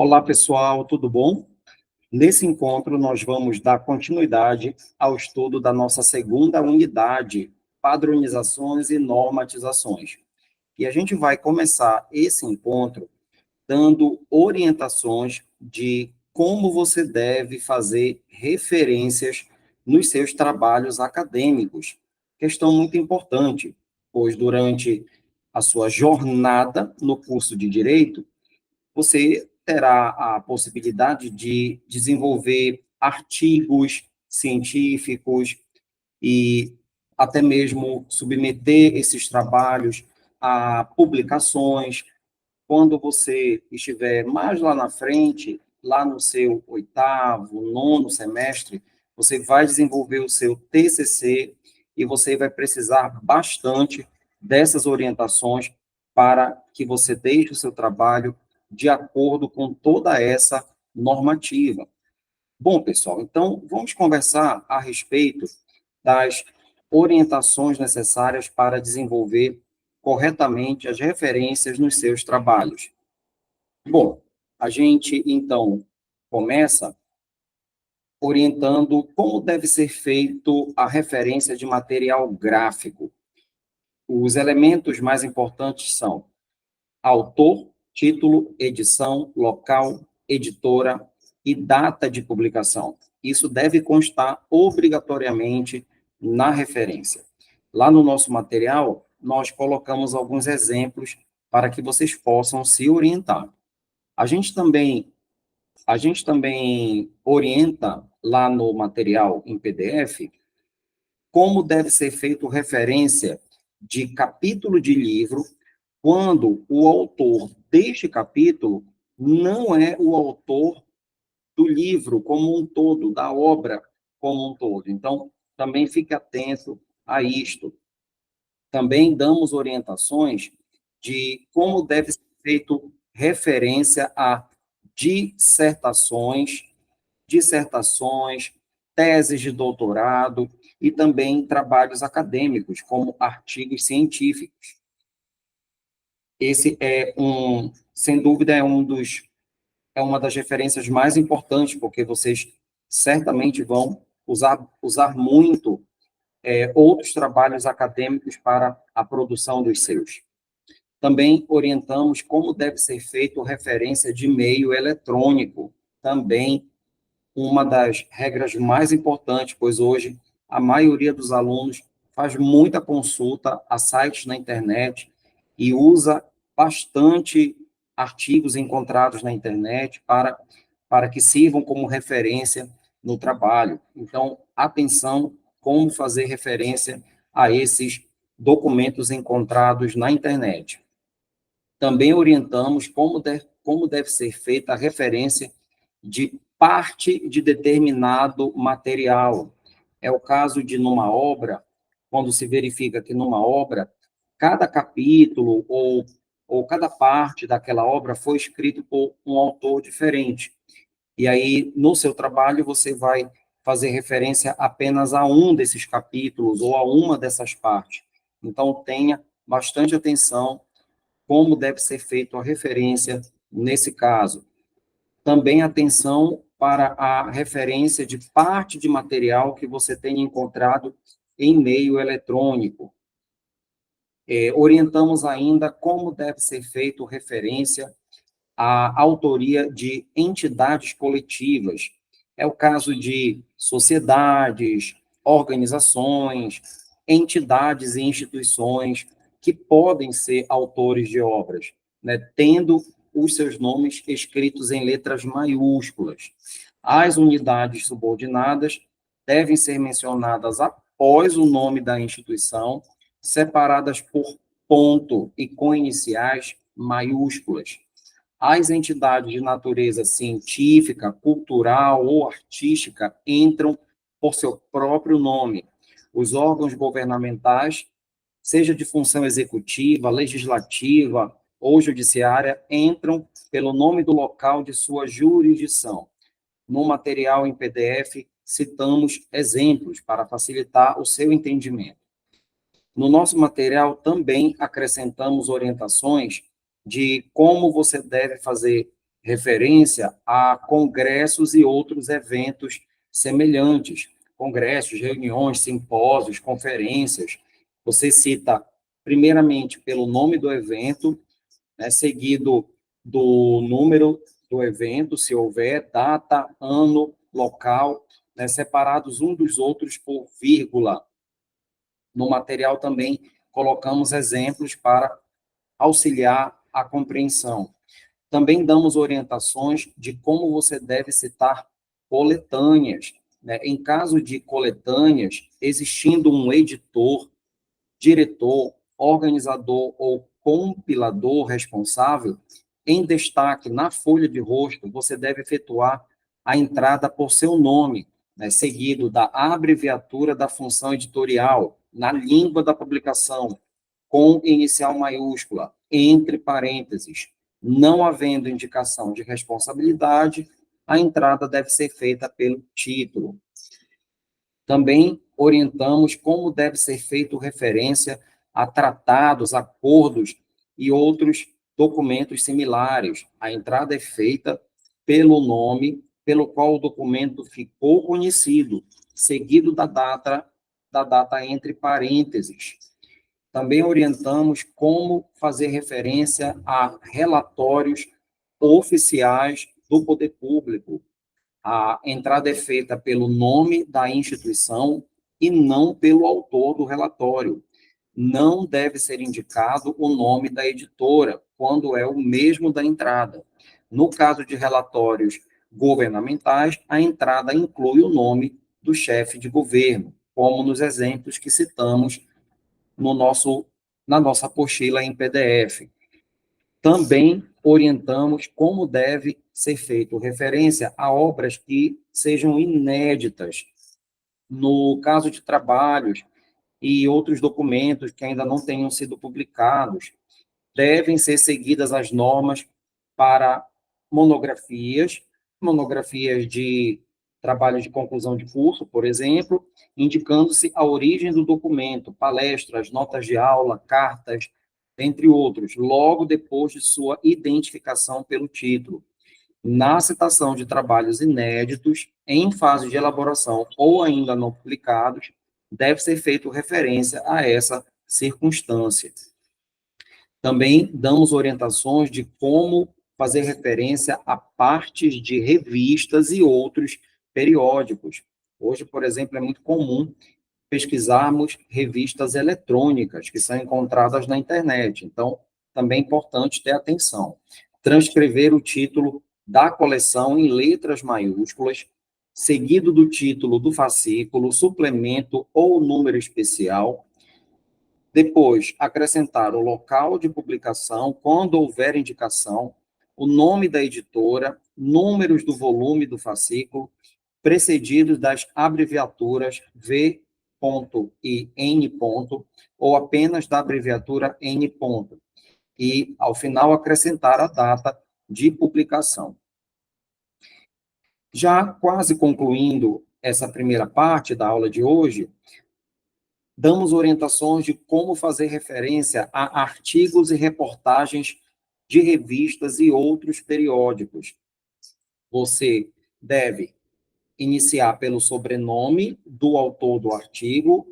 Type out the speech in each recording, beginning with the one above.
Olá, pessoal, tudo bom? Nesse encontro, nós vamos dar continuidade ao estudo da nossa segunda unidade, padronizações e normatizações. E a gente vai começar esse encontro dando orientações de como você deve fazer referências nos seus trabalhos acadêmicos. Questão muito importante, pois durante a sua jornada no curso de Direito, você terá a possibilidade de desenvolver artigos científicos e até mesmo submeter esses trabalhos a publicações. Quando você estiver mais lá na frente, lá no seu oitavo, nono semestre, você vai desenvolver o seu TCC e você vai precisar bastante dessas orientações para que você deixe o seu trabalho de acordo com toda essa normativa. Bom, pessoal, então vamos conversar a respeito das orientações necessárias para desenvolver corretamente as referências nos seus trabalhos. Bom, a gente, então, começa orientando como deve ser feito a referência de material gráfico. Os elementos mais importantes são autor, título, edição, local, editora e data de publicação. Isso deve constar obrigatoriamente na referência. Lá no nosso material, nós colocamos alguns exemplos para que vocês possam se orientar. A gente também, a gente também orienta lá no material em PDF como deve ser feito referência de capítulo de livro quando o autor deste capítulo não é o autor do livro como um todo, da obra como um todo. Então, também fique atento a isto. Também damos orientações de como deve ser feito referência a dissertações, teses de doutorado e também trabalhos acadêmicos, como artigos científicos. Esse sem dúvida, é uma das referências mais importantes, porque vocês certamente vão usar muito outros trabalhos acadêmicos para a produção dos seus. Também orientamos como deve ser feito referência de e-mail eletrônico, também uma das regras mais importantes, pois hoje a maioria dos alunos faz muita consulta a sites na internet e usa bastante artigos encontrados na internet para que sirvam como referência no trabalho. Então, atenção, como fazer referência a esses documentos encontrados na internet. Também orientamos como deve ser feita a referência de parte de determinado material. É o caso de, numa obra, quando se verifica que numa obra, cada capítulo ou cada parte daquela obra foi escrito por um autor diferente. E aí, no seu trabalho, você vai fazer referência apenas a um desses capítulos ou a uma dessas partes. Então, tenha bastante atenção como deve ser feita a referência nesse caso. Também atenção para a referência de parte de material que você tenha encontrado em meio eletrônico. Orientamos ainda como deve ser feita referência à autoria de entidades coletivas. É o caso de sociedades, organizações, entidades e instituições que podem ser autores de obras, né, tendo os seus nomes escritos em letras maiúsculas. As unidades subordinadas devem ser mencionadas após o nome da instituição, separadas por ponto e com iniciais maiúsculas. As entidades de natureza científica, cultural ou artística entram por seu próprio nome. Os órgãos governamentais, seja de função executiva, legislativa ou judiciária, entram pelo nome do local de sua jurisdição. No material em PDF, citamos exemplos para facilitar o seu entendimento. No nosso material também acrescentamos orientações de como você deve fazer referência a congressos e outros eventos semelhantes, congressos, reuniões, simpósios, conferências. Você cita, primeiramente, pelo nome do evento, né, seguido do número do evento, se houver, data, ano, local, né, separados um dos outros por vírgula. No material também colocamos exemplos para auxiliar a compreensão. Também damos orientações de como você deve citar coletâneas, né? Em caso de coletâneas, existindo um editor, diretor, organizador ou compilador responsável, em destaque na folha de rosto, você deve efetuar a entrada por seu nome, né, seguido da abreviatura da função editorial, na língua da publicação, com inicial maiúscula, entre parênteses. Não havendo indicação de responsabilidade, a entrada deve ser feita pelo título. Também orientamos como deve ser feito referência a tratados, acordos e outros documentos similares. A entrada é feita pelo nome pelo qual o documento ficou conhecido, seguido da data entre parênteses. Também orientamos como fazer referência a relatórios oficiais do poder público. A entrada é feita pelo nome da instituição e não pelo autor do relatório. Não deve ser indicado o nome da editora, quando é o mesmo da entrada. No caso de relatórios governamentais, a entrada inclui o nome do chefe de governo, como nos exemplos que citamos na nossa apostila em PDF. Também orientamos como deve ser feito referência a obras que sejam inéditas, no caso de trabalhos e outros documentos que ainda não tenham sido publicados. Devem ser seguidas as normas para monografias de trabalhos de conclusão de curso, por exemplo, indicando-se a origem do documento, palestras, notas de aula, cartas, entre outros, logo depois de sua identificação pelo título. Na citação de trabalhos inéditos, em fase de elaboração ou ainda não publicados, deve ser feita referência a essa circunstância. Também damos orientações de como fazer referência a partes de revistas e outros periódicos. Hoje, por exemplo, é muito comum pesquisarmos revistas eletrônicas que são encontradas na internet. Então, também é importante ter atenção. Transcrever o título da coleção em letras maiúsculas, seguido do título do fascículo, suplemento ou número especial. Depois, acrescentar o local de publicação, quando houver indicação, o nome da editora, números do volume do fascículo, precedidos das abreviaturas V. e N. ou apenas da abreviatura N. E, ao final, acrescentar a data de publicação. Já quase concluindo essa primeira parte da aula de hoje, damos orientações de como fazer referência a artigos e reportagens de revistas e outros periódicos. Você deve iniciar pelo sobrenome do autor do artigo,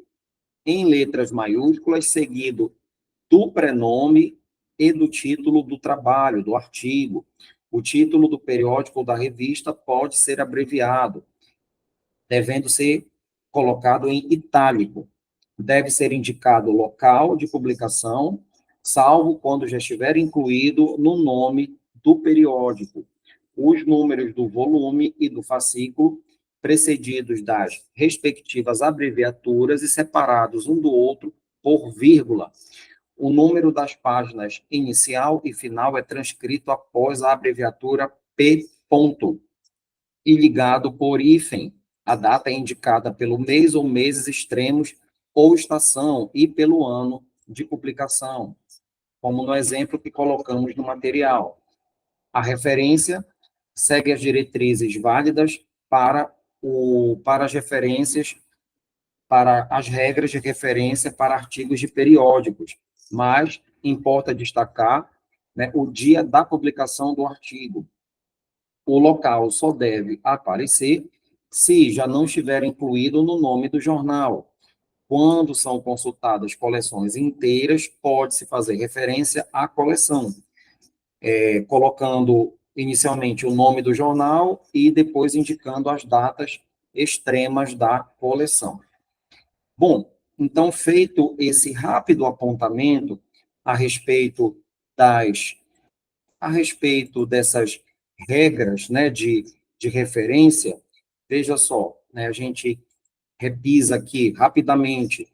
em letras maiúsculas, seguido do prenome e do título do trabalho, do artigo. O título do periódico ou da revista pode ser abreviado, devendo ser colocado em itálico. Deve ser indicado o local de publicação, salvo quando já estiver incluído no nome do periódico, os números do volume e do fascículo, precedidos das respectivas abreviaturas e separados um do outro por vírgula. O número das páginas inicial e final é transcrito após a abreviatura P. e ligado por hífen. A data é indicada pelo mês ou meses extremos ou estação e pelo ano de publicação, como no exemplo que colocamos no material. A referência segue as diretrizes válidas para as referências, para as regras de referência para artigos de periódicos, mas importa destacar, né, o dia da publicação do artigo. O local só deve aparecer se já não estiver incluído no nome do jornal. Quando são consultadas coleções inteiras, pode-se fazer referência à coleção, colocando inicialmente o nome do jornal e depois indicando as datas extremas da coleção. Bom, então, feito esse rápido apontamento a respeito dessas regras, né, de referência, veja só, né, a gente repisa aqui rapidamente,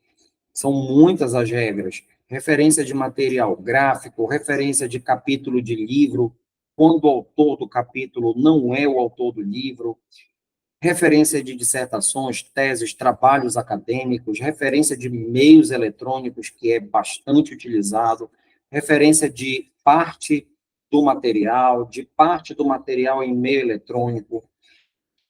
são muitas as regras. Referência de material gráfico, referência de capítulo de livro, quando o autor do capítulo não é o autor do livro, referência de dissertações, teses, trabalhos acadêmicos, referência de meios eletrônicos, que é bastante utilizado, referência de parte do material em meio eletrônico,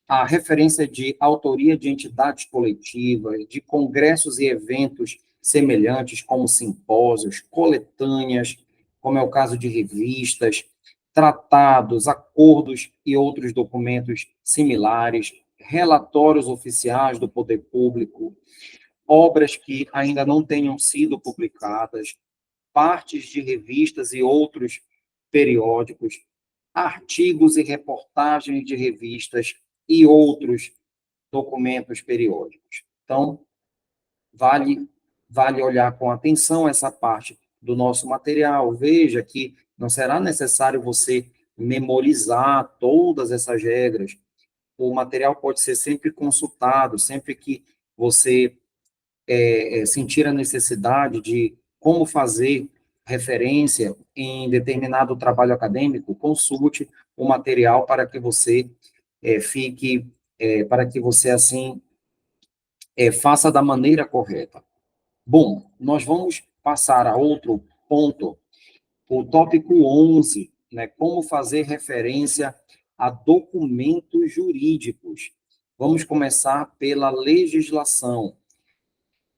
a referência de autoria de entidades coletivas, de congressos e eventos semelhantes, como simpósios, coletâneas, como é o caso de revistas, tratados, acordos e outros documentos similares, relatórios oficiais do poder público, obras que ainda não tenham sido publicadas, partes de revistas e outros periódicos, artigos e reportagens de revistas e outros documentos periódicos. Então, vale olhar com atenção essa parte do nosso material. Veja que não será necessário você memorizar todas essas regras. O material pode ser sempre consultado, sempre que você sentir a necessidade de como fazer referência em determinado trabalho acadêmico, consulte o material para que você para que você, assim, faça da maneira correta. Bom, nós vamos passar a outro ponto, o tópico 11, né, como fazer referência a documentos jurídicos. Vamos começar pela legislação.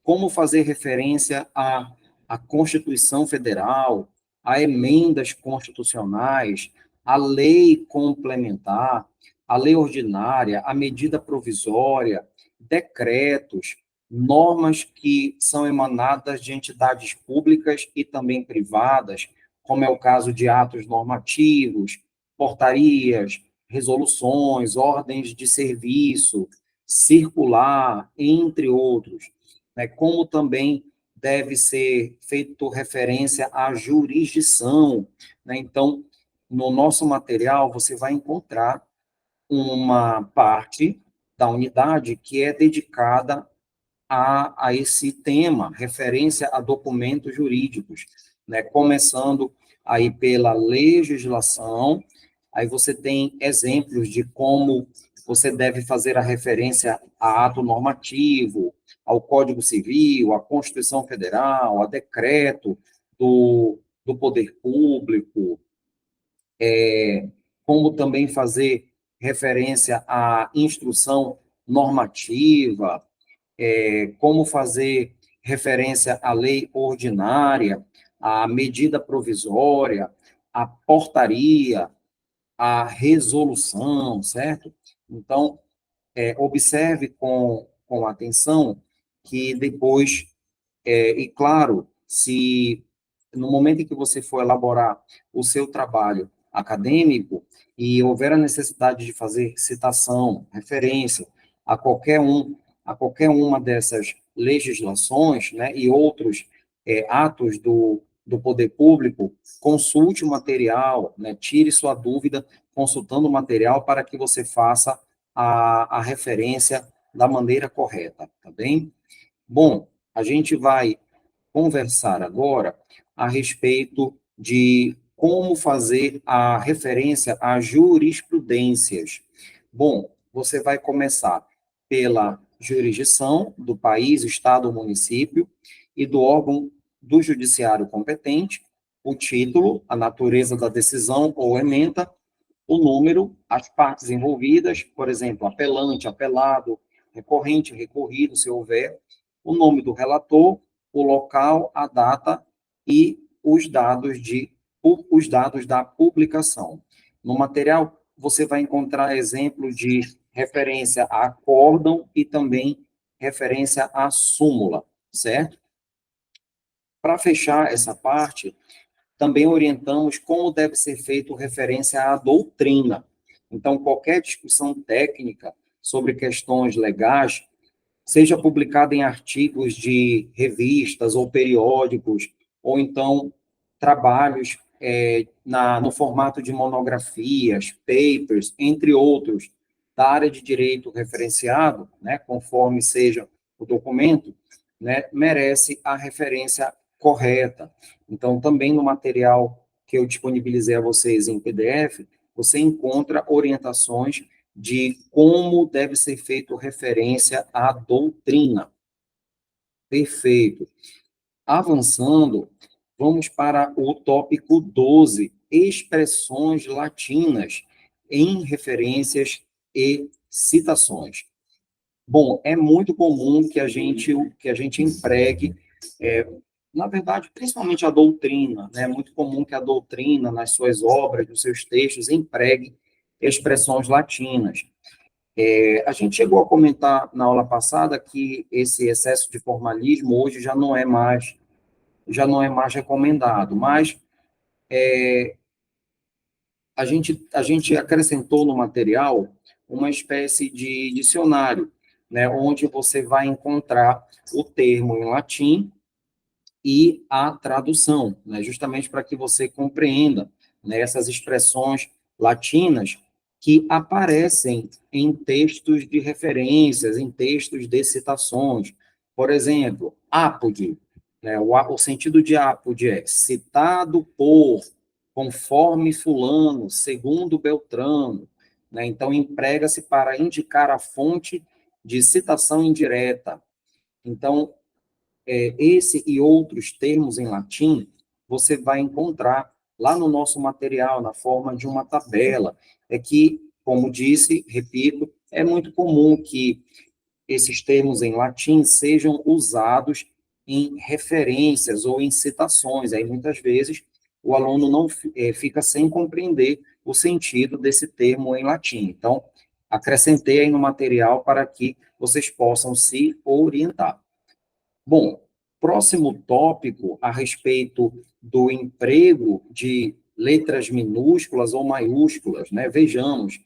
Como fazer referência à Constituição Federal, a emendas constitucionais, a lei complementar, a lei ordinária, a medida provisória, decretos, normas que são emanadas de entidades públicas e também privadas, como é o caso de atos normativos, portarias, resoluções, ordens de serviço, circular, entre outros, né, como também deve ser feito referência à jurisdição, né? Então, no nosso material, você vai encontrar uma parte da unidade que é dedicada a esse tema, referência a documentos jurídicos, né? Começando aí pela legislação, aí você tem exemplos de como você deve fazer a referência a ato normativo, ao Código Civil, à Constituição Federal, a decreto do poder público, como também fazer referência à instrução normativa, como fazer referência à lei ordinária, à medida provisória, à portaria, à resolução, certo? Então, observe com atenção que depois, e claro, se no momento em que você for elaborar o seu trabalho acadêmico e houver a necessidade de fazer citação, referência a a qualquer uma dessas legislações, né, e outros atos do poder público, consulte o material, né, tire sua dúvida consultando o material para que você faça a referência da maneira correta, tá bem? Bom, a gente vai conversar agora a respeito de como fazer a referência a jurisprudências. Bom, você vai começar pela jurisdição do país, estado ou município e do órgão do judiciário competente, o título, a natureza da decisão ou ementa, o número, as partes envolvidas, por exemplo, apelante, apelado, recorrente, recorrido, se houver, o nome do relator, o local, a data e os dados da publicação. No material, você vai encontrar exemplos de referência a acórdão e também referência à súmula, certo? Para fechar essa parte, também orientamos como deve ser feito referência à doutrina. Então, qualquer discussão técnica sobre questões legais, seja publicada em artigos de revistas ou periódicos, ou então trabalhos no formato de monografias, papers, entre outros, da área de direito referenciado, né, conforme seja o documento, né, merece a referência correta. Então, também no material que eu disponibilizei a vocês em PDF, você encontra orientações de como deve ser feito referência à doutrina. Perfeito. Avançando, vamos para o tópico 12, expressões latinas em referências e citações. Bom, é muito comum que a gente empregue, na verdade, principalmente a doutrina, né? É muito comum que a doutrina, nas suas obras, nos seus textos, empregue expressões latinas. A gente chegou a comentar na aula passada que esse excesso de formalismo hoje já não é mais recomendado, mas a gente acrescentou no material uma espécie de dicionário, né, onde você vai encontrar o termo em latim e a tradução, né, justamente para que você compreenda, né, essas expressões latinas que aparecem em textos de referências, em textos de citações. Por exemplo, apode, né, o sentido de apode é citado por, conforme fulano, segundo Beltrano, né, então emprega-se para indicar a fonte de citação indireta. Então, esse e outros termos em latim, você vai encontrar lá no nosso material, na forma de uma tabela. É que, como disse, repito, é muito comum que esses termos em latim sejam usados em referências ou em citações. Aí, muitas vezes, o aluno não fica sem compreender o sentido desse termo em latim. Então, acrescentei aí no material para que vocês possam se orientar. Bom, próximo tópico a respeito do emprego de letras minúsculas ou maiúsculas, né? Vejamos,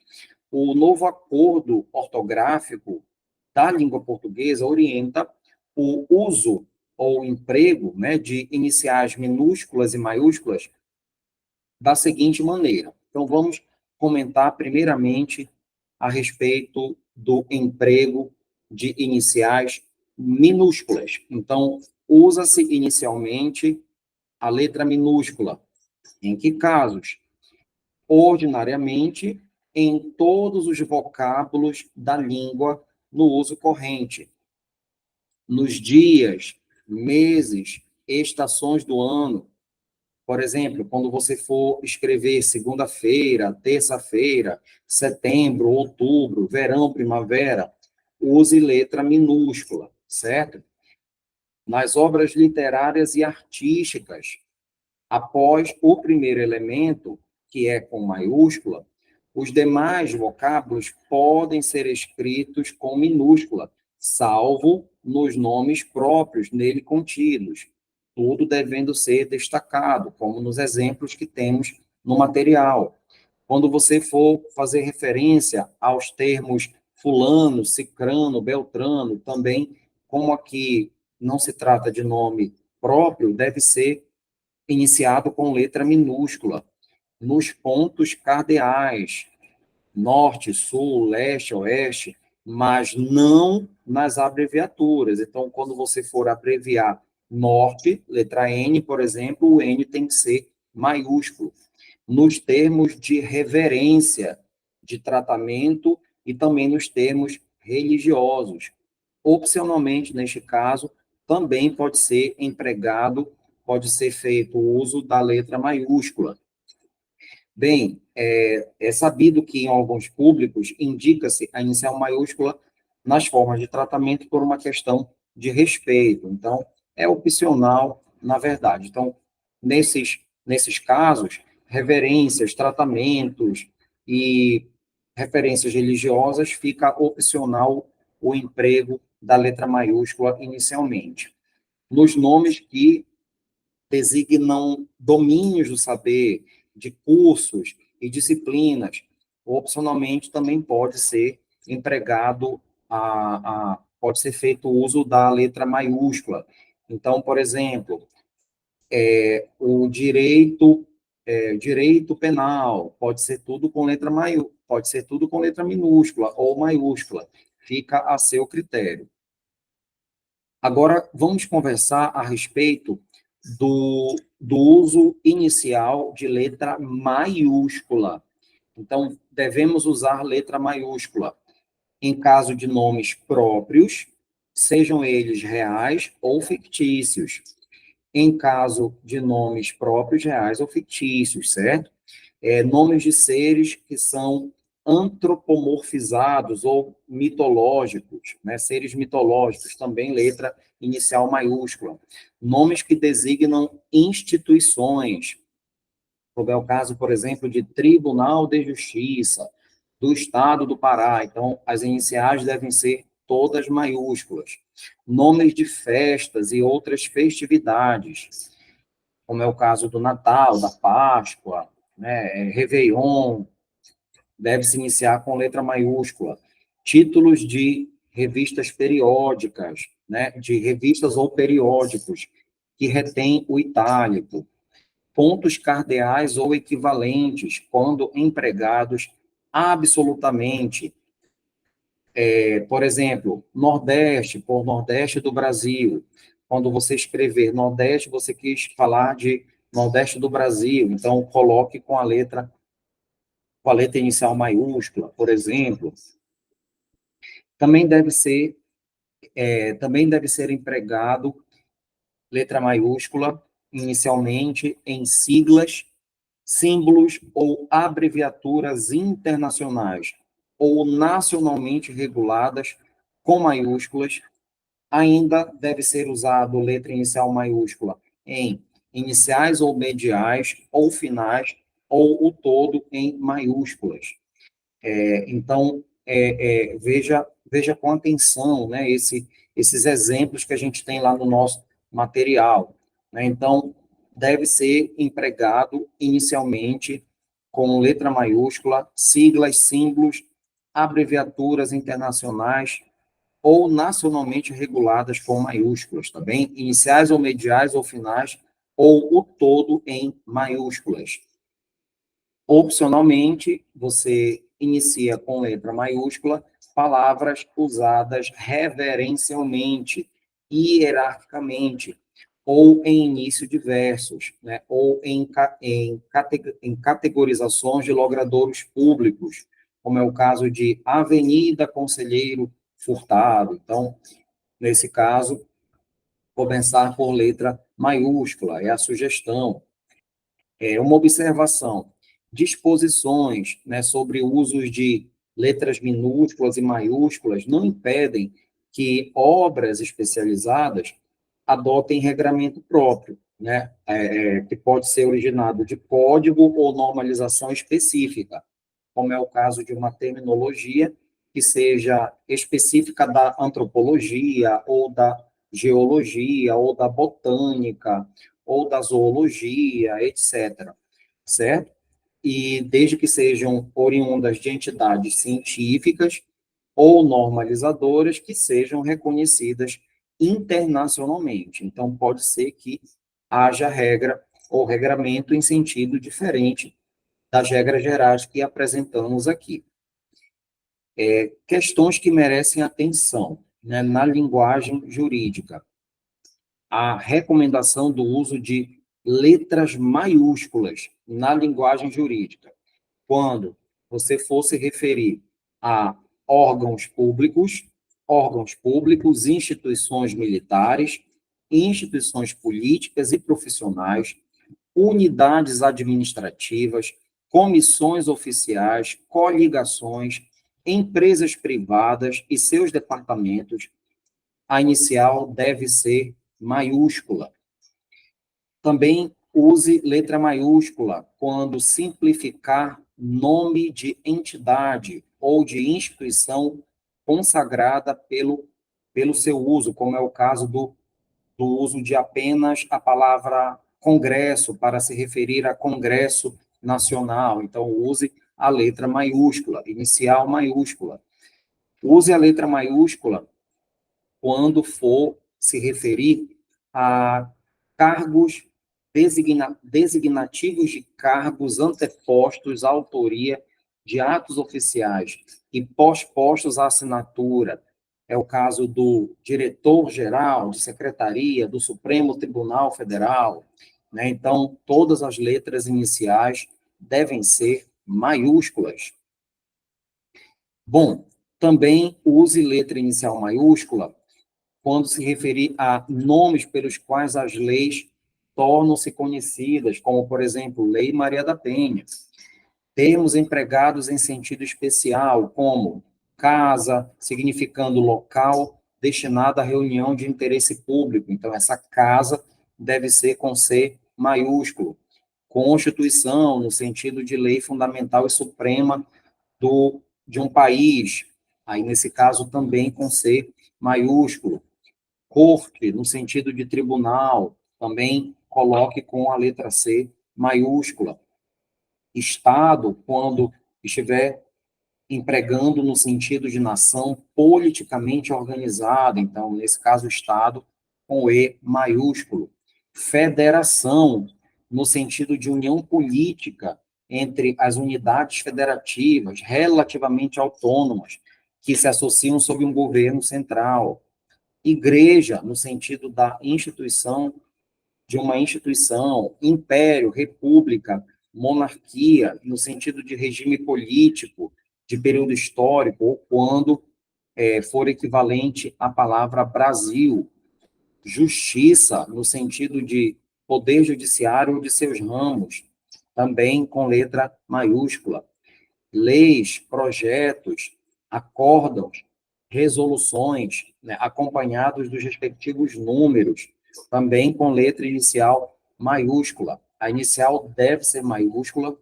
o novo acordo ortográfico da língua portuguesa orienta o uso ou emprego, né, de iniciais minúsculas e maiúsculas da seguinte maneira. Então, vamos comentar primeiramente a respeito do emprego de iniciais minúsculas. Então, usa-se inicialmente a letra minúscula. Em que casos? Ordinariamente, em todos os vocábulos da língua no uso corrente. Nos dias, meses, estações do ano. Por exemplo, quando você for escrever segunda-feira, terça-feira, setembro, outubro, verão, primavera, use letra minúscula, certo? Nas obras literárias e artísticas, após o primeiro elemento, que é com maiúscula, os demais vocábulos podem ser escritos com minúscula, salvo nos nomes próprios nele contidos, tudo devendo ser destacado, como nos exemplos que temos no material. Quando você for fazer referência aos termos fulano, cicrano, beltrano, também, como aqui não se trata de nome próprio, deve ser iniciado com letra minúscula, nos pontos cardeais, norte, sul, leste, oeste, mas não nas abreviaturas. Então, quando você for abreviar norte, letra N, por exemplo, o N tem que ser maiúsculo. Nos termos de reverência, de tratamento e também nos termos religiosos. Opcionalmente, neste caso, também pode ser empregado, pode ser feito o uso da letra maiúscula. Bem, é sabido que em órgãos públicos indica-se a inicial maiúscula nas formas de tratamento por uma questão de respeito. Então, é opcional, na verdade. Então, nesses casos, reverências, tratamentos e referências religiosas, fica opcional o emprego da letra maiúscula inicialmente. Nos nomes que designam domínios do saber, de cursos e disciplinas, opcionalmente também pode ser empregado, pode ser feito o uso da letra maiúscula. Então, por exemplo, o direito penal pode ser tudo com letra pode ser tudo com letra minúscula ou maiúscula, fica a seu critério. Agora, vamos conversar a respeito do uso inicial de letra maiúscula. Então, devemos usar letra maiúscula em caso de nomes próprios, sejam eles reais ou fictícios. Em caso de nomes próprios, reais ou fictícios, certo? Nomes de seres que são antropomorfizados ou mitológicos, né? Seres mitológicos, também letra inicial maiúscula. Nomes que designam instituições, como é o caso, por exemplo, de Tribunal de Justiça do Estado do Pará. Então, as iniciais devem ser todas maiúsculas. Nomes de festas e outras festividades, como é o caso do Natal, da Páscoa, né, Réveillon, deve se iniciar com letra maiúscula. Títulos de revistas periódicas, né, de revistas ou periódicos, que retém o itálico. Pontos cardeais ou equivalentes, quando empregados absolutamente. Por exemplo, Nordeste, por Nordeste do Brasil. Quando você escrever Nordeste, você quis falar de Nordeste do Brasil, então coloque com a letra inicial maiúscula, por exemplo. Também deve ser empregado letra maiúscula inicialmente em siglas, símbolos ou abreviaturas internacionais ou nacionalmente reguladas com maiúsculas. Ainda deve ser usado letra inicial maiúscula em iniciais ou mediais ou finais, ou o todo em maiúsculas. Então, veja com atenção, né, esses exemplos que a gente tem lá no nosso material, né? Então, deve ser empregado inicialmente com letra maiúscula, siglas, símbolos, abreviaturas internacionais ou nacionalmente reguladas com maiúsculas, tá bem? Iniciais ou mediais ou finais, ou o todo em maiúsculas. Opcionalmente, você inicia com letra maiúscula palavras usadas reverencialmente, hierarquicamente, ou em início de versos, né? Ou em categorizações de logradouros públicos, como é o caso de Avenida Conselheiro Furtado. Então, nesse caso, começar por letra maiúscula, é a sugestão. Uma observação, disposições, né, sobre usos de letras minúsculas e maiúsculas não impedem que obras especializadas adotem regramento próprio, né, que pode ser originado de código ou normalização específica, como é o caso de uma terminologia que seja específica da antropologia, ou da geologia, ou da botânica, ou da zoologia, etc. Certo? E desde que sejam oriundas de entidades científicas ou normalizadoras que sejam reconhecidas internacionalmente. Então, pode ser que haja regra ou regramento em sentido diferente das regras gerais que apresentamos aqui. Questões que merecem atenção, né, na linguagem jurídica. A recomendação do uso de letras maiúsculas na linguagem jurídica, quando você for se referir a órgãos públicos, instituições militares, instituições políticas e profissionais, unidades administrativas, comissões oficiais, coligações, empresas privadas e seus departamentos, a inicial deve ser maiúscula. Também use letra maiúscula quando simplificar nome de entidade ou de instituição consagrada pelo seu uso, como é o caso do uso de apenas a palavra Congresso para se referir a Congresso Nacional. Então, use a letra maiúscula, inicial maiúscula. Use a letra maiúscula quando for se referir a cargos designativos de cargos antepostos à autoria de atos oficiais e pospostos à assinatura. É o caso do diretor-geral de secretaria do Supremo Tribunal Federal, né? Então, todas as letras iniciais devem ser maiúsculas. Bom, também use letra inicial maiúscula quando se referir a nomes pelos quais as leis tornam-se conhecidas, como, por exemplo, Lei Maria da Penha. Termos empregados em sentido especial, como casa, significando local destinado à reunião de interesse público. Então, essa casa deve ser com C maiúsculo. Constituição, no sentido de lei fundamental e suprema de um país. Aí, nesse caso, também com C maiúsculo. Corte, no sentido de tribunal, também coloque com a letra C maiúscula. Estado, quando estiver empregando no sentido de nação politicamente organizada, então, nesse caso, Estado, com E maiúsculo. Federação, no sentido de união política entre as unidades federativas relativamente autônomas, que se associam sob um governo central. Igreja, no sentido da instituição, de uma instituição, império, república, monarquia, no sentido de regime político, de período histórico, ou quando for equivalente à palavra Brasil. Justiça, no sentido de poder judiciário ou de seus ramos, também com letra maiúscula. Leis, projetos, acórdãos, resoluções, né, acompanhados dos respectivos números, também com letra inicial maiúscula. A inicial deve ser maiúscula,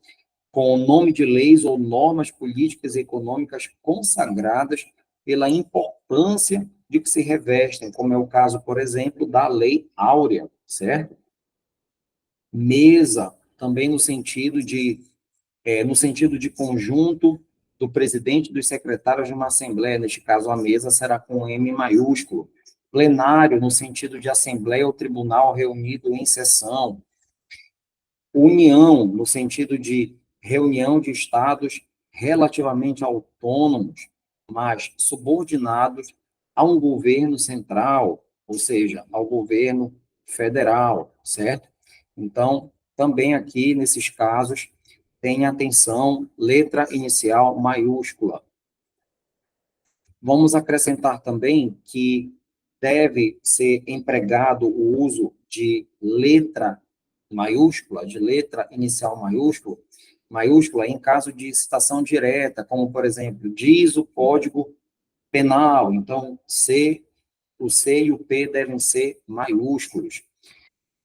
com o nome de leis ou normas políticas e econômicas consagradas pela importância de que se revestem, como é o caso, por exemplo, da Lei Áurea, certo? Mesa, também no sentido de conjunto do presidente e dos secretários de uma assembleia, neste caso a mesa será com M maiúsculo. Plenário, no sentido de assembleia ou tribunal reunido em sessão. União, no sentido de reunião de estados relativamente autônomos, mas subordinados a um governo central, ou seja, ao governo federal, certo? Então, também aqui, nesses casos, tenha atenção, letra inicial maiúscula. Vamos acrescentar também que deve ser empregado o uso de letra maiúscula, de letra inicial maiúscula em caso de citação direta, como, por exemplo, diz o Código Penal. Então, o C e o P devem ser maiúsculos.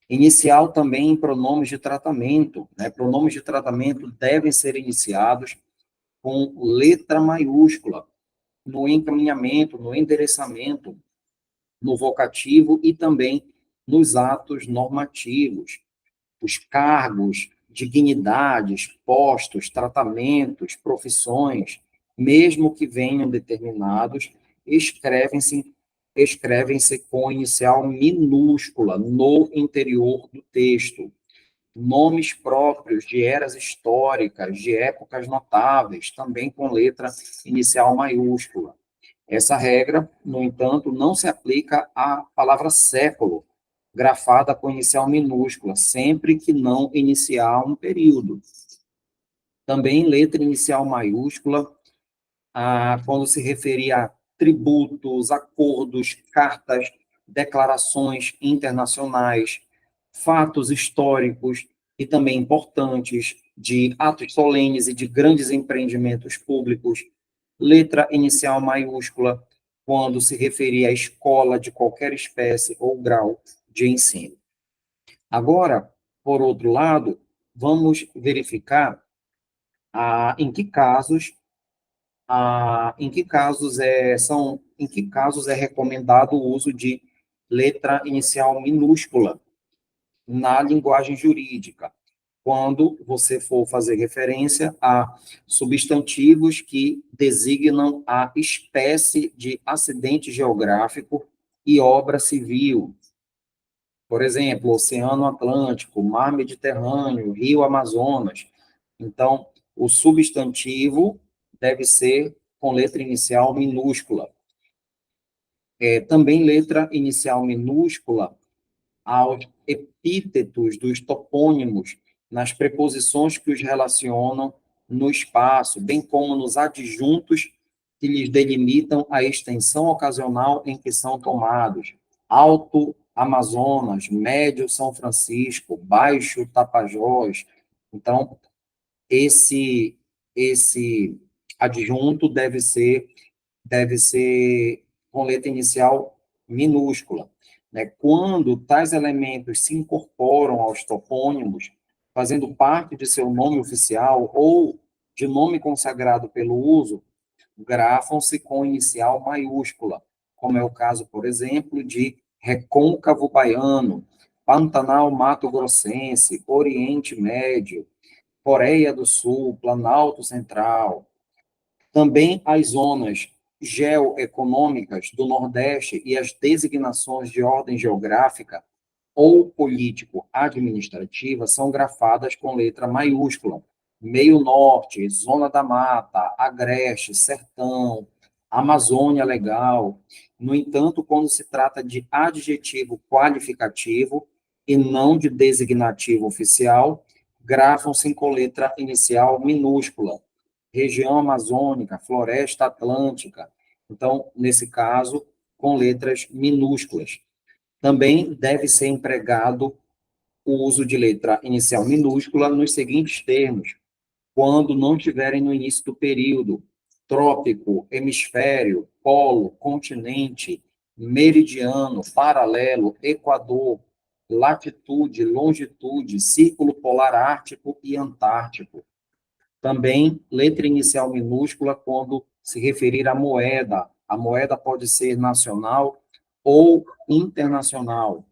Inicial também em pronomes de tratamento, né? Pronomes de tratamento devem ser iniciados com letra maiúscula no encaminhamento, no endereçamento, no vocativo e também nos atos normativos. Os cargos, dignidades, postos, tratamentos, profissões, mesmo que venham determinados, escrevem-se com inicial minúscula no interior do texto. Nomes próprios de eras históricas, de épocas notáveis, também com letra inicial maiúscula. Essa regra, no entanto, não se aplica à palavra século, grafada com inicial minúscula, sempre que não iniciar um período. Também letra inicial maiúscula, quando se referir a tributos, acordos, cartas, declarações internacionais, fatos históricos e também importantes de atos solenes e de grandes empreendimentos públicos, letra inicial maiúscula, quando se referir à escola de qualquer espécie ou grau de ensino. Agora, por outro lado, vamos verificar Em que casos, em que casos é recomendado o uso de letra inicial minúscula na linguagem jurídica? Quando você for fazer referência a substantivos que designam a espécie de acidente geográfico e obra civil. Por exemplo, Oceano Atlântico, Mar Mediterrâneo, Rio Amazonas. Então, o substantivo deve ser com letra inicial minúscula. Também letra inicial minúscula aos epítetos dos topônimos, nas preposições que os relacionam no espaço, bem como nos adjuntos que lhes delimitam a extensão ocasional em que são tomados. Alto Amazonas, Médio São Francisco, Baixo Tapajós. Então, esse adjunto deve ser com letra inicial minúscula. Né? Quando tais elementos se incorporam aos topônimos, fazendo parte de seu nome oficial ou de nome consagrado pelo uso, grafam-se com inicial maiúscula, como é o caso, por exemplo, de Recôncavo Baiano, Pantanal Mato Grossense, Oriente Médio, Coreia do Sul, Planalto Central. Também as zonas geoeconômicas do Nordeste e as designações de ordem geográfica ou político-administrativa são grafadas com letra maiúscula. Meio Norte, Zona da Mata, Agreste, Sertão, Amazônia Legal. No entanto, quando se trata de adjetivo qualificativo e não de designativo oficial, grafam-se com letra inicial minúscula. Região amazônica, floresta atlântica. Então, nesse caso, com letras minúsculas. Também deve ser empregado o uso de letra inicial minúscula nos seguintes termos: quando não estiverem no início do período: trópico, hemisfério, polo, continente, meridiano, paralelo, equador, latitude, longitude, círculo polar ártico e antártico. Também, letra inicial minúscula quando se referir à moeda. A moeda pode ser nacional ou internacional.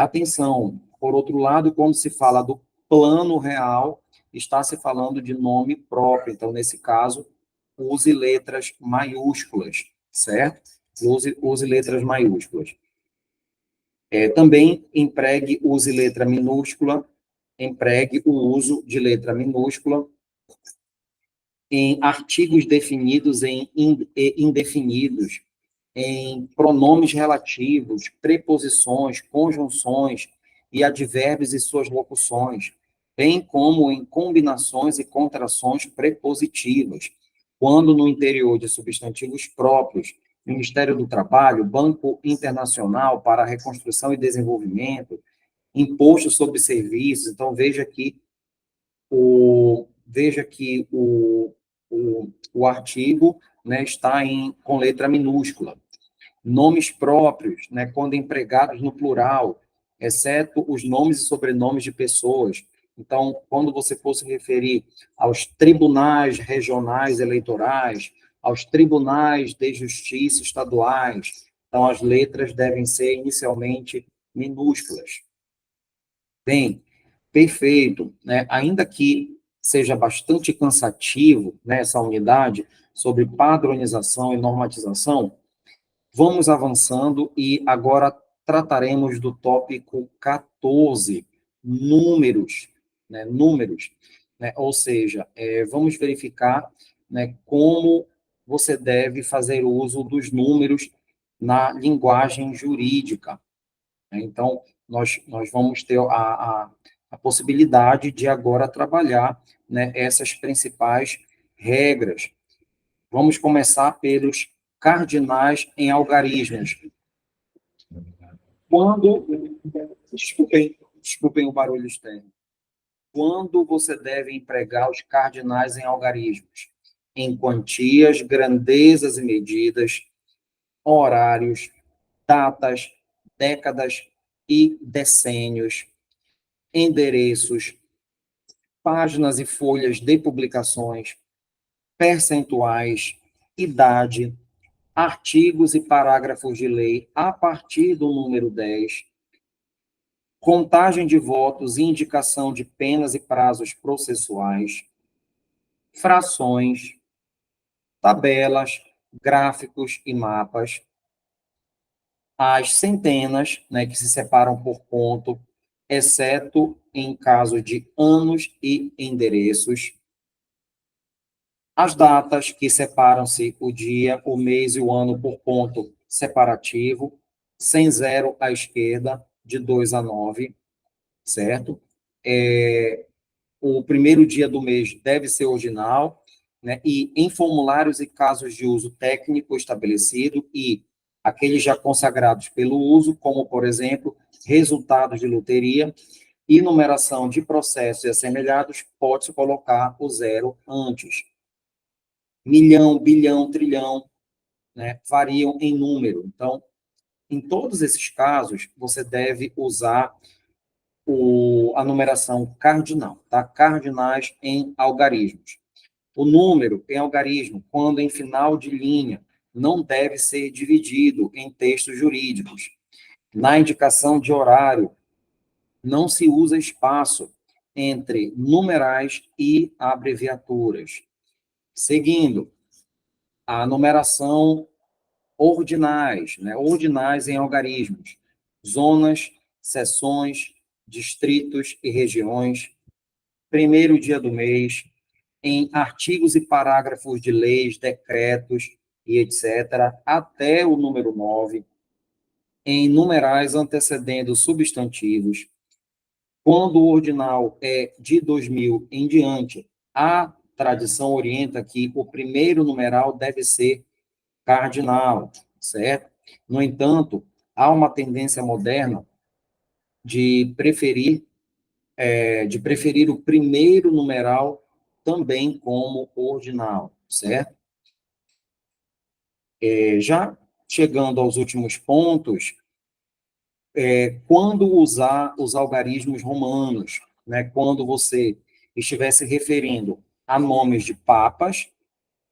Atenção, por outro lado, quando se fala do plano real, está se falando de nome próprio. Então, nesse caso, use letras maiúsculas, certo? Use letras maiúsculas. Também empregue o uso de letra minúscula em artigos definidos e indefinidos, em pronomes relativos, preposições, conjunções e advérbios e suas locuções, bem como em combinações e contrações prepositivas, quando no interior de substantivos próprios, Ministério do Trabalho, Banco Internacional para a Reconstrução e Desenvolvimento, Imposto sobre Serviços. Então, veja que o artigo, né, está com letra minúscula. Nomes próprios, né, quando empregados no plural, exceto os nomes e sobrenomes de pessoas. Então, quando você for se referir aos tribunais regionais eleitorais, aos tribunais de justiça estaduais, então as letras devem ser inicialmente minúsculas. Bem, perfeito, né? Ainda que seja bastante cansativo, né, essa unidade sobre padronização e normatização, vamos avançando e agora trataremos do tópico 14, números, né, números, né? Ou seja, vamos verificar, né, como você deve fazer uso dos números na linguagem jurídica, né? Então, nós vamos ter a possibilidade de agora trabalhar, né, essas principais regras. Vamos começar pelos cardinais em algarismos. Quando, desculpem o barulho externo. Quando você deve empregar os cardinais em algarismos? Em quantias, grandezas e medidas, horários, datas, décadas e decênios, endereços, páginas e folhas de publicações, percentuais, idade, artigos e parágrafos de lei a partir do número 10, contagem de votos e indicação de penas e prazos processuais, frações, tabelas, gráficos e mapas, as centenas, né, que se separam por ponto, exceto em caso de anos e endereços, as datas, que separam-se o dia, o mês e o ano por ponto separativo, sem zero à esquerda, de 2 a 9, certo? O primeiro dia do mês deve ser ordinal, né? E em formulários e casos de uso técnico estabelecido e aqueles já consagrados pelo uso, como, por exemplo, resultados de loteria e numeração de processos e assemelhados, pode-se colocar o zero antes. Milhão, bilhão, trilhão, né, variam em número. Então, em todos esses casos, você deve usar a numeração cardinal, tá? Cardinais em algarismos. O número em algarismo, quando em final de linha, não deve ser dividido em textos jurídicos. Na indicação de horário, não se usa espaço entre numerais e abreviaturas. Seguindo, a numeração ordinais, né? Ordinais em algarismos, zonas, seções, distritos e regiões, primeiro dia do mês, em artigos e parágrafos de leis, decretos e etc., até o número 9, em numerais antecedendo substantivos. Quando o ordinal é de 2000 em diante, a tradição orienta que o primeiro numeral deve ser cardinal, certo? No entanto, há uma tendência moderna de preferir o primeiro numeral também como ordinal, certo? Já chegando aos últimos pontos, quando usar os algarismos romanos, né? Quando você estiver se referindo a nomes de papas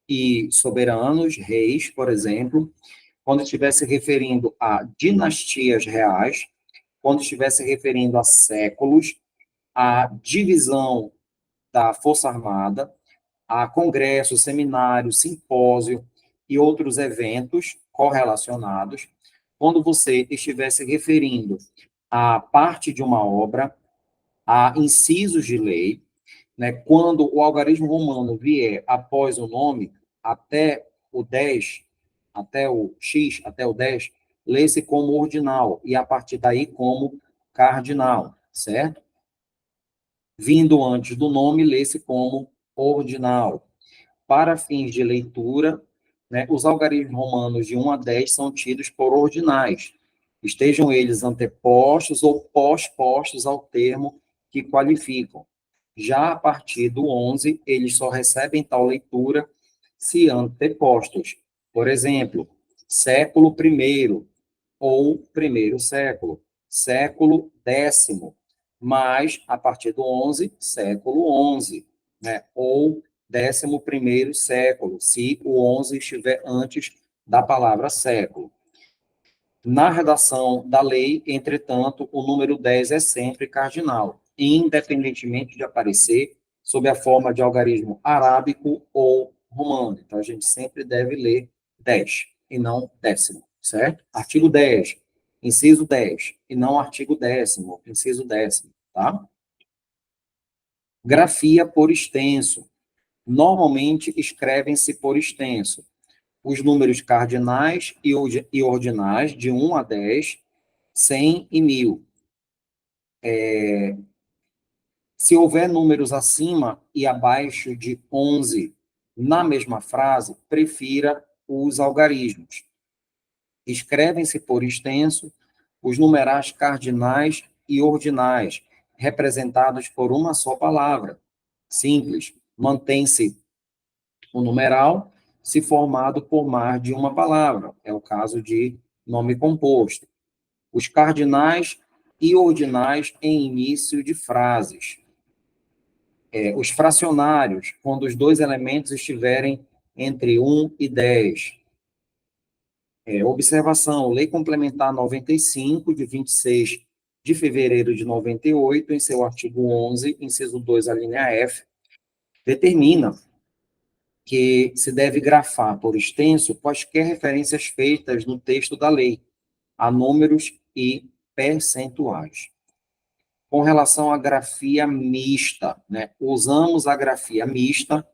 e soberanos, reis, por exemplo, quando estiver se referindo a dinastias reais, quando estiver se referindo a séculos, a divisão da Força Armada, a congresso, seminário, simpósio e outros eventos correlacionados, quando você estiver se referindo a parte de uma obra, a incisos de lei, né, quando o algarismo romano vier após o nome, até o 10, até o X, até o 10, lê-se como ordinal, e a partir daí como cardinal, certo? Vindo antes do nome, lê-se como ordinal. Para fins de leitura, né, os algarismos romanos de 1 a 10 são tidos por ordinais, estejam eles antepostos ou pós-postos ao termo que qualificam. Já a partir do 11, eles só recebem tal leitura se antepostos. Por exemplo, século I ou primeiro século, século X, mas a partir do 11, século XI, né? Ou 11º século, se o 11 estiver antes da palavra século. Na redação da lei, entretanto, o número 10 é sempre cardinal, independentemente de aparecer sob a forma de algarismo arábico ou romano. Então, a gente sempre deve ler 10 e não décimo, certo? Artigo 10, inciso 10, e não artigo 10º, inciso 10º, tá? Grafia por extenso. Normalmente, escrevem-se por extenso os números cardinais e ordinais, de 1 a 10, 100 e 1000. Se houver números acima e abaixo de 11 na mesma frase, prefira os algarismos. Escrevem-se por extenso os numerais cardinais e ordinais, representados por uma só palavra. Simples. Mantém-se o numeral se formado por mais de uma palavra. É o caso de nome composto. Os cardinais e ordinais em início de frases. Os fracionários, quando os dois elementos estiverem entre 1 e 10. Observação, Lei Complementar 95, de 26 de fevereiro de 98, em seu artigo 11, inciso 2, a linha F, determina que se deve grafar por extenso quaisquer referências feitas no texto da lei, a números e percentuais. Com relação à grafia mista, né, usamos a grafia mista,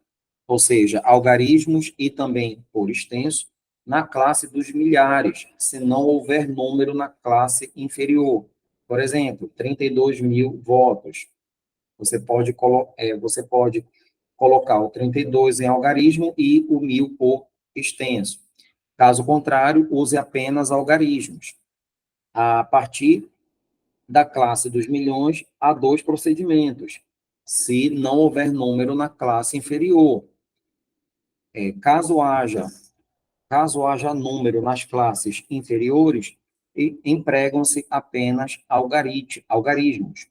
ou seja, algarismos e também por extenso, na classe dos milhares, se não houver número na classe inferior. Por exemplo, 32 mil votos. Você pode colocar o 32 em algarismo e o 1000 por extenso. Caso contrário, use apenas algarismos. A partir da classe dos milhões, há dois procedimentos, se não houver número na classe inferior. Caso haja número nas classes inferiores, empregam-se apenas algarismos.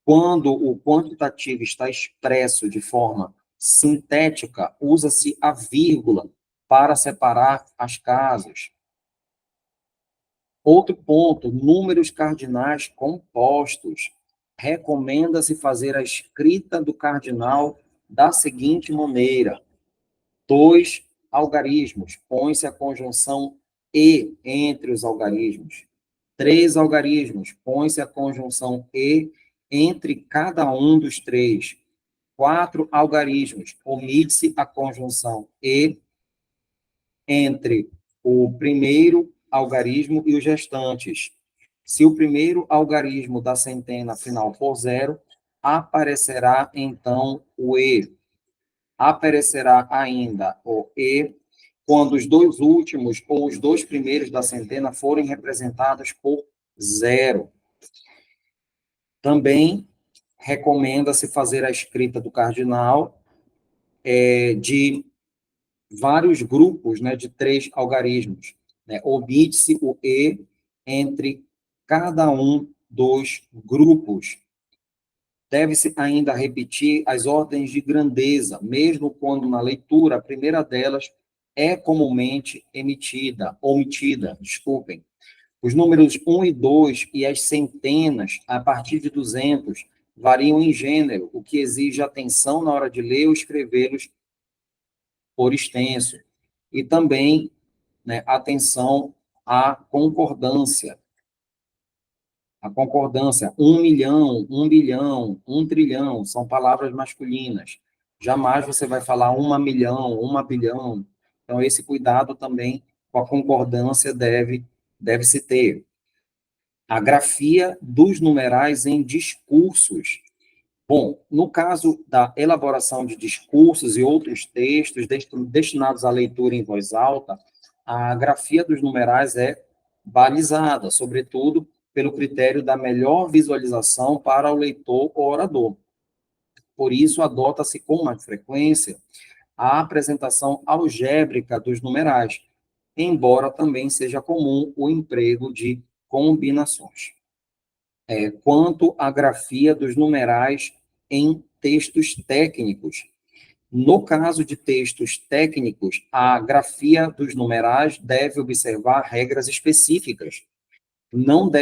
Quando o quantitativo está expresso de forma sintética, usa-se a vírgula para separar as casas. Outro ponto, números cardinais compostos. Recomenda-se fazer a escrita do cardinal da seguinte maneira: 2 algarismos, põe-se a conjunção e entre os algarismos. 3 algarismos, põe-se a conjunção e entre cada um dos 3. 4 algarismos, omite-se a conjunção e entre o primeiro algarismo e os restantes. Se o primeiro algarismo da centena final for 0, aparecerá então o e. Aparecerá ainda o e quando os dois últimos ou os dois primeiros da centena forem representados por 0. Também recomenda-se fazer a escrita do cardinal de vários grupos, né, de 3 algarismos. Né? Omite-se o e entre cada um dos grupos. Deve-se ainda repetir as ordens de grandeza, mesmo quando na leitura a primeira delas é comumente omitida. Os números 1 e 2 e as centenas, a partir de 200, variam em gênero, o que exige atenção na hora de ler ou escrevê-los por extenso. E também, né, atenção à concordância. A concordância, 1 milhão, 1 bilhão, 1 trilhão, são palavras masculinas. Jamais você vai falar 1 milhão, 1 bilhão. Então, esse cuidado também com a concordância deve-se ter. A grafia dos numerais em discursos. Bom, no caso da elaboração de discursos e outros textos destinados à leitura em voz alta, a grafia dos numerais é balizada, sobretudo pelo critério da melhor visualização para o leitor ou orador. Por isso, adota-se com mais frequência a apresentação algébrica dos numerais, embora também seja comum o emprego de combinações. Quanto à grafia dos numerais em textos técnicos. No caso de textos técnicos, a grafia dos numerais deve observar regras específicas. Não se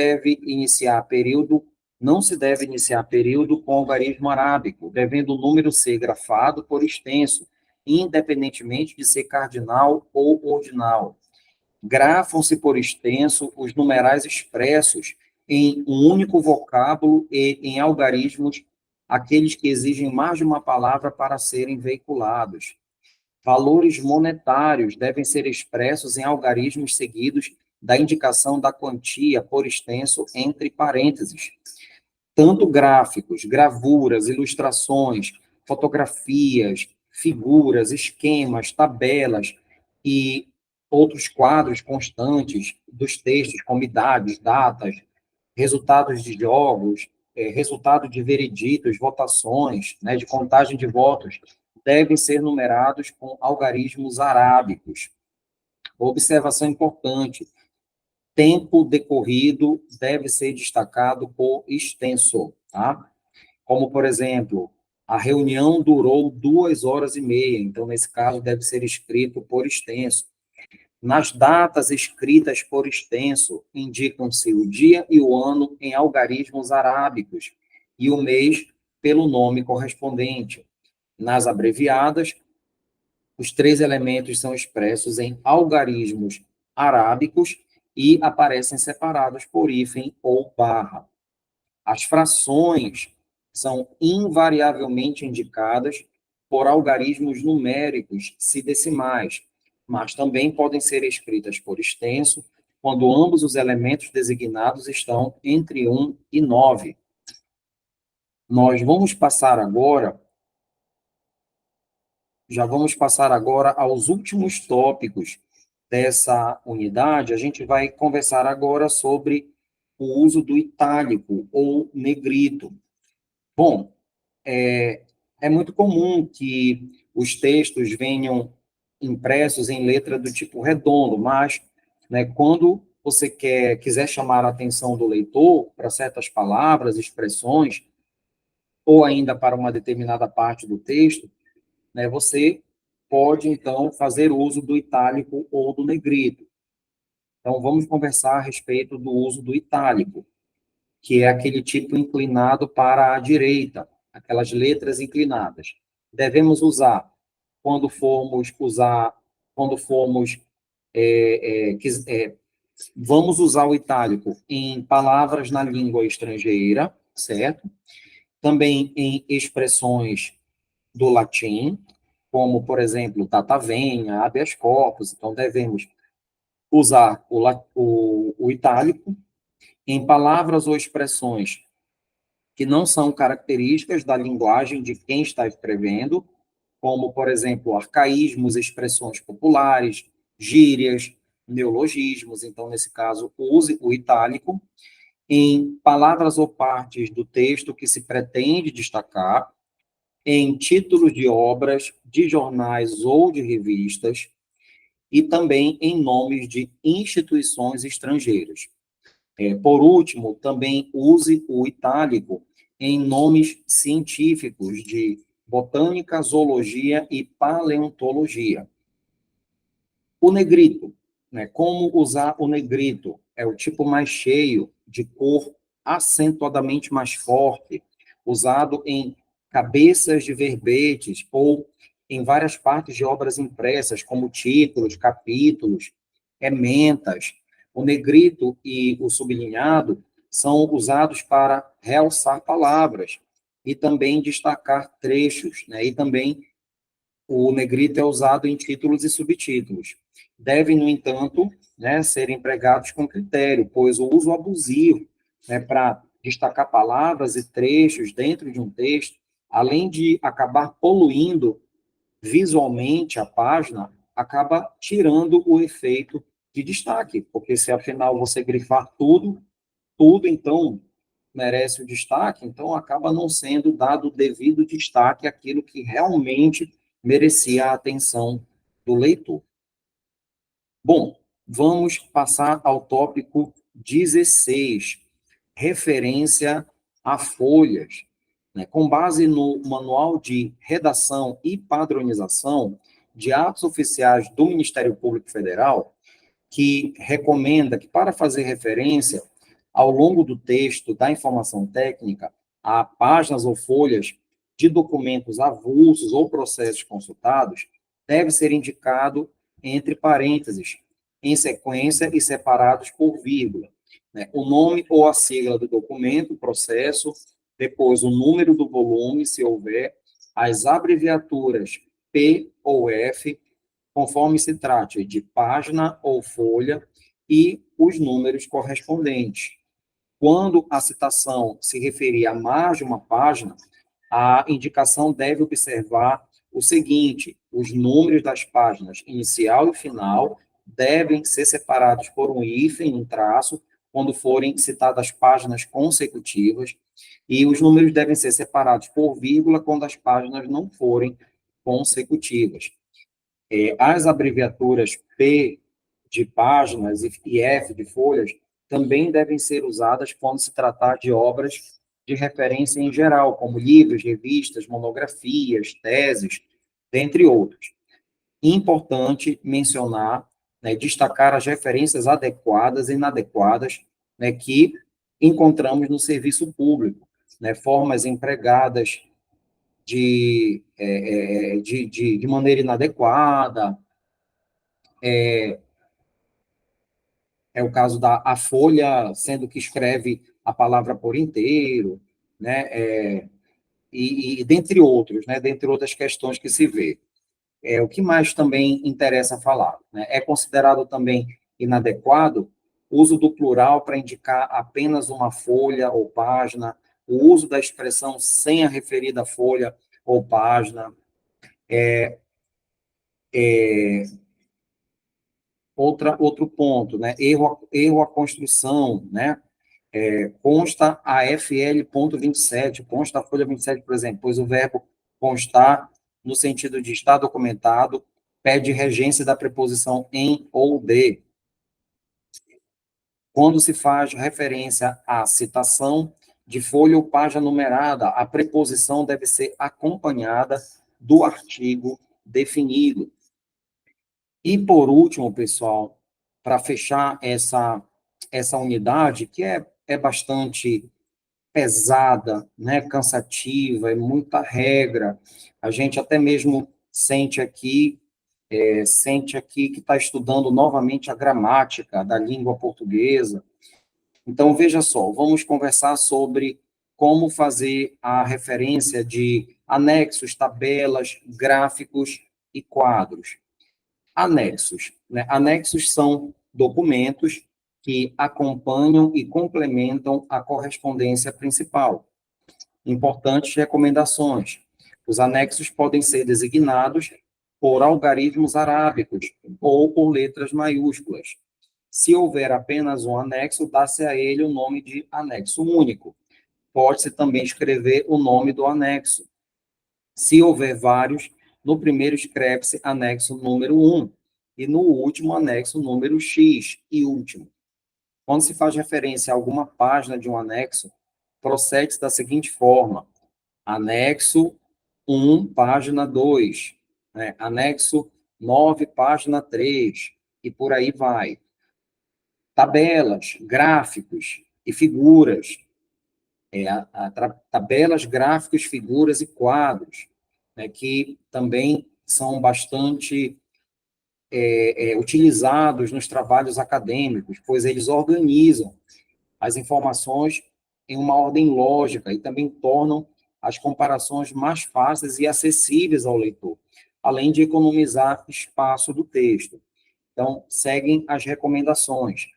deve iniciar período com algarismo arábico, devendo o número ser grafado por extenso, independentemente de ser cardinal ou ordinal. Grafam-se por extenso os numerais expressos em um único vocábulo e em algarismos, aqueles que exigem mais de uma palavra para serem veiculados. Valores monetários devem ser expressos em algarismos seguidos da indicação da quantia por extenso entre parênteses. Tanto gráficos, gravuras, ilustrações, fotografias, figuras, esquemas, tabelas e outros quadros constantes dos textos, como idades, datas, resultados de jogos, resultado de vereditos, votações, né, de contagem de votos, devem ser numerados com algarismos arábicos. Observação importante: tempo decorrido deve ser destacado por extenso, tá? Como, por exemplo, A reunião durou 2 horas e meia, então, nesse caso, deve ser escrito por extenso. Nas datas escritas por extenso, indicam-se o dia e o ano em algarismos arábicos e o mês pelo nome correspondente. Nas abreviadas, os três elementos são expressos em algarismos arábicos e aparecem separados por hífen ou barra. As frações são invariavelmente indicadas por algarismos numéricos, se decimais, mas também podem ser escritas por extenso, quando ambos os elementos designados estão entre 1 e 9. Nós vamos passar agora, já vamos passar agora aos últimos tópicos dessa unidade. A gente vai conversar agora sobre o uso do itálico ou negrito. Bom, é muito comum que os textos venham impressos em letra do tipo redondo, mas, né, quando você quiser chamar a atenção do leitor para certas palavras, expressões, ou ainda para uma determinada parte do texto, né, você pode, então, fazer uso do itálico ou do negrito. Então, vamos conversar a respeito do uso do itálico, que é aquele tipo inclinado para a direita, aquelas letras inclinadas. Devemos usar quando formos usar, quando formos, vamos usar o itálico em palavras na língua estrangeira, certo? Também em expressões do latim, como, por exemplo, data venia, habeas corpus. Então, devemos usar o itálico em palavras ou expressões que não são características da linguagem de quem está escrevendo, como, por exemplo, arcaísmos, expressões populares, gírias, neologismos. Então, nesse caso, use o itálico em palavras ou partes do texto que se pretende destacar, em títulos de obras, de jornais ou de revistas, e também em nomes de instituições estrangeiras. Por último, também use o itálico em nomes científicos de botânica, zoologia e paleontologia. O negrito, né? Como usar o negrito? É o tipo mais cheio, de cor acentuadamente mais forte, usado em cabeças de verbetes ou em várias partes de obras impressas, como títulos, capítulos, ementas. O negrito e o sublinhado são usados para realçar palavras e também destacar trechos, né? E também o negrito é usado em títulos e subtítulos. Devem, no entanto, né, ser empregados com critério, pois o uso abusivo, né, para destacar palavras e trechos dentro de um texto, além de acabar poluindo visualmente a página, acaba tirando o efeito de destaque, porque se afinal você grifar tudo, tudo então merece o destaque, então acaba não sendo dado o devido destaque àquilo que realmente merecia a atenção do leitor. Bom, vamos passar ao tópico 16, referência a folhas. Né? Com base no Manual de Redação e Padronização de Atos Oficiais do Ministério Público Federal, que recomenda que, para fazer referência ao longo do texto da informação técnica a páginas ou folhas de documentos avulsos ou processos consultados, deve ser indicado entre parênteses, em sequência e separados por vírgula, né? O nome ou a sigla do documento, processo, depois o número do volume, se houver, as abreviaturas P ou F, conforme se trate de página ou folha, e os números correspondentes. Quando a citação se referir a mais de uma página, a indicação deve observar o seguinte: os números das páginas inicial e final devem ser separados por um hífen, um traço, quando forem citadas páginas consecutivas, e os números devem ser separados por vírgula quando as páginas não forem consecutivas. As abreviaturas P de páginas e F de folhas também devem ser usadas quando se tratar de obras de referência em geral, como livros, revistas, monografias, teses, dentre outros. Importante mencionar, né, destacar as referências adequadas e inadequadas, né, que encontramos no serviço público, né, formas empregadas de maneira inadequada, é o caso da a folha, sendo que escreve a palavra por inteiro, né, e dentre outros, né, dentre outras questões que se vê. O que mais também interessa falar, né? É considerado também inadequado o uso do plural para indicar apenas uma folha ou página, o uso da expressão sem a referida folha ou página. Outro ponto, né? Erro a construção, né? Consta a FL.27, consta a folha 27, por exemplo, pois o verbo constar, no sentido de estar documentado, pede regência da preposição em ou de. Quando se faz referência à citação de folha ou página numerada, a preposição deve ser acompanhada do artigo definido. E, por último, pessoal, para fechar essa unidade, que é bastante pesada, né, cansativa, é muita regra. A gente até mesmo sente aqui que está estudando novamente a gramática da língua portuguesa. Então, veja só, vamos conversar sobre como fazer a referência de anexos, tabelas, gráficos e quadros. Anexos, né? Anexos são documentos que acompanham e complementam a correspondência principal. Importantes recomendações. Os anexos podem ser designados por algarismos arábicos ou por letras maiúsculas. Se houver apenas um anexo, dá-se a ele o nome de anexo único. Pode-se também escrever o nome do anexo. Se houver vários, no primeiro escreve-se anexo número 1 e no último anexo número X e último. Quando se faz referência a alguma página de um anexo, procede-se da seguinte forma: anexo 1, página 2, né? Anexo 9, página 3, e por aí vai. Tabelas, gráficos e figuras, tabelas, gráficos, figuras e quadros, né, que também são bastante utilizados nos trabalhos acadêmicos, pois eles organizam as informações em uma ordem lógica e também tornam as comparações mais fáceis e acessíveis ao leitor, além de economizar espaço do texto. Então, seguem as recomendações.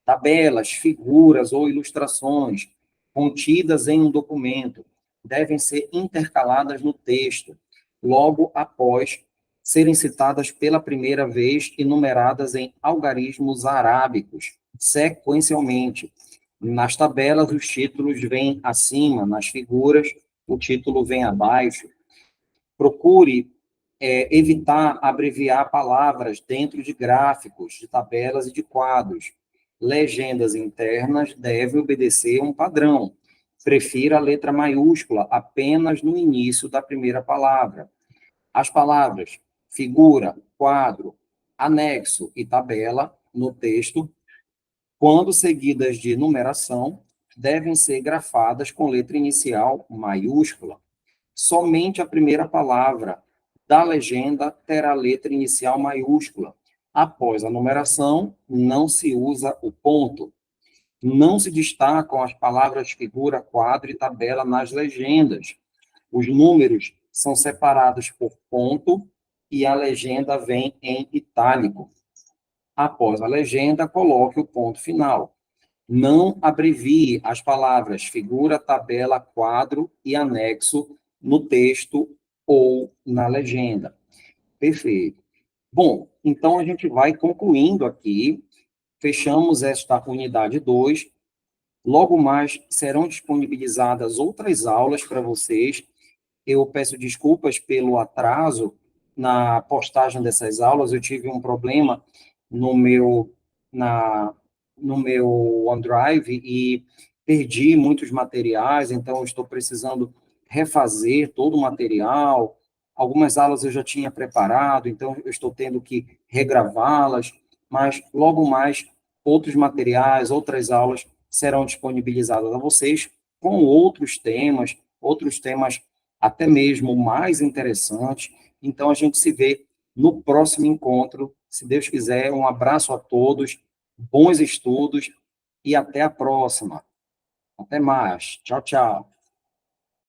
Tabelas, figuras ou ilustrações contidas em um documento devem ser intercaladas no texto, logo após serem citadas pela primeira vez e numeradas em algarismos arábicos, sequencialmente. Nas tabelas, os títulos vêm acima, nas figuras, o título vem abaixo. Procure evitar abreviar palavras dentro de gráficos, de tabelas e de quadros. Legendas internas devem obedecer a um padrão. Prefira a letra maiúscula apenas no início da primeira palavra. As palavras figura, quadro, anexo e tabela no texto, quando seguidas de numeração, devem ser grafadas com letra inicial maiúscula. Somente a primeira palavra da legenda terá letra inicial maiúscula. Após a numeração, não se usa o ponto. Não se destacam as palavras figura, quadro e tabela nas legendas. Os números são separados por ponto e a legenda vem em itálico. Após a legenda, coloque o ponto final. Não abrevie as palavras figura, tabela, quadro e anexo no texto ou na legenda. Perfeito. Bom, então a gente vai concluindo aqui, fechamos esta unidade 2. Logo mais serão disponibilizadas outras aulas para vocês. Eu peço desculpas pelo atraso na postagem dessas aulas, eu tive um problema no meu, no meu OneDrive e perdi muitos materiais, então eu estou precisando refazer todo o material. Algumas aulas eu já tinha preparado, então eu estou tendo que regravá-las, mas logo mais outros materiais, outras aulas serão disponibilizadas a vocês com outros temas até mesmo mais interessantes. Então a gente se vê no próximo encontro, se Deus quiser. Um abraço a todos, bons estudos e até a próxima. Até mais. Tchau, tchau.